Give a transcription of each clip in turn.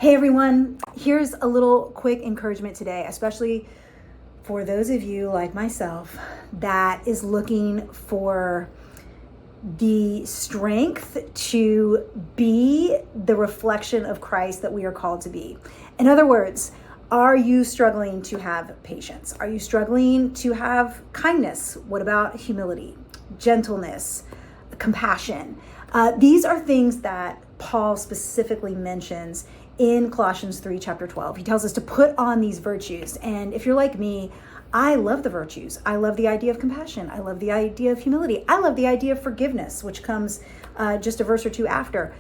Hey everyone, here's a little quick encouragement today, especially for those of you like myself that is looking for the strength to be the reflection of Christ that we are called to be. In other words, are you struggling to have patience? Are you struggling to have kindness? What about humility, gentleness, compassion? These are things that Paul specifically mentions in Colossians 3, chapter 12. He tells us to put on these virtues. And if you're like me, I love the virtues. I love the idea of compassion. I love the idea of humility. I love the idea of forgiveness, which comes just a verse or two after.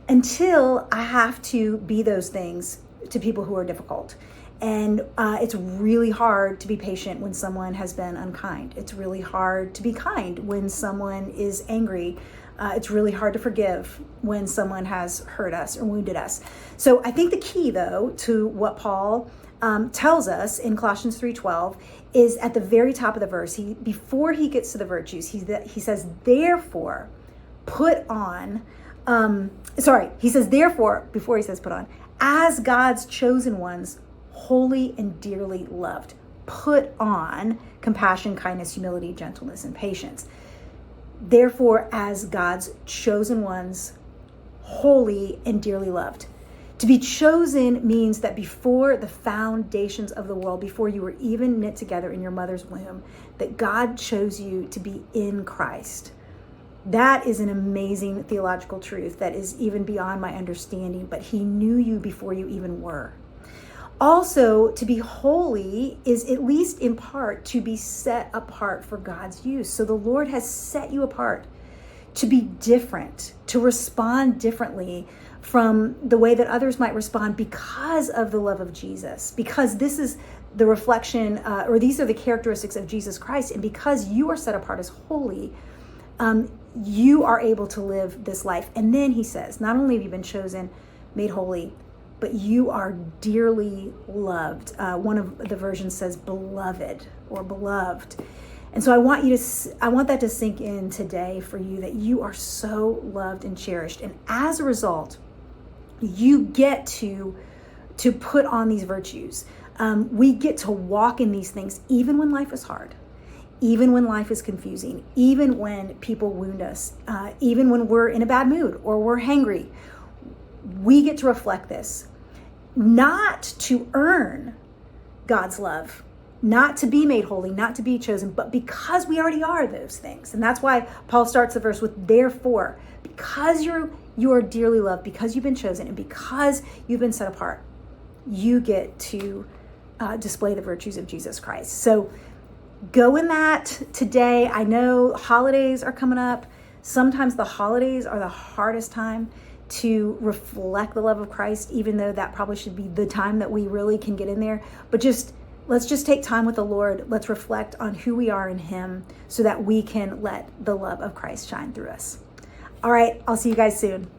Until I have to be those things to people who are difficult. And it's really hard to be patient when someone has been unkind. It's really hard to be kind when someone is angry. It's really hard to forgive when someone has hurt us or wounded us. So I think the key, though, to what Paul tells us in Colossians 3:12 is at the very top of the verse. Before he gets to the virtues, he says, therefore, put on, he says, therefore, before he says put on, as God's chosen ones, holy and dearly loved, put on compassion, kindness, humility, gentleness, and patience. Therefore, as God's chosen ones, holy and dearly loved. To be chosen means that before the foundations of the world, before you were even knit together in your mother's womb, that God chose you to be in Christ. That is an amazing theological truth that is even beyond my understanding, but he knew you before you even were. Also, to be holy is at least in part to be set apart for God's use. So the Lord has set you apart to be different, to respond differently from the way that others might respond because of the love of Jesus, because this is the reflection, or these are the characteristics of Jesus Christ. And because you are set apart as holy, you are able to live this life. And then he says, not only have you been chosen, made holy, but you are dearly loved. One of the versions says beloved or beloved. And so I want that to sink in today for you, that you are so loved and cherished. And as a result, you get to put on these virtues. We get to walk in these things even when life is hard, even when life is confusing, even when people wound us, even when we're in a bad mood or we're hangry. We get to reflect this, not to earn God's love, not to be made holy, not to be chosen, but because we already are those things. And that's why Paul starts the verse with therefore, because you are dearly loved, because you've been chosen, and because you've been set apart, you get to display the virtues of Jesus Christ. So go in that today. I know holidays are coming up. Sometimes the holidays are the hardest time to reflect the love of Christ, even though that probably should be the time that we really can get in there. But let's just take time with the Lord. Let's reflect on who we are in him so that we can let the love of Christ shine through us. All right, I'll see you guys soon.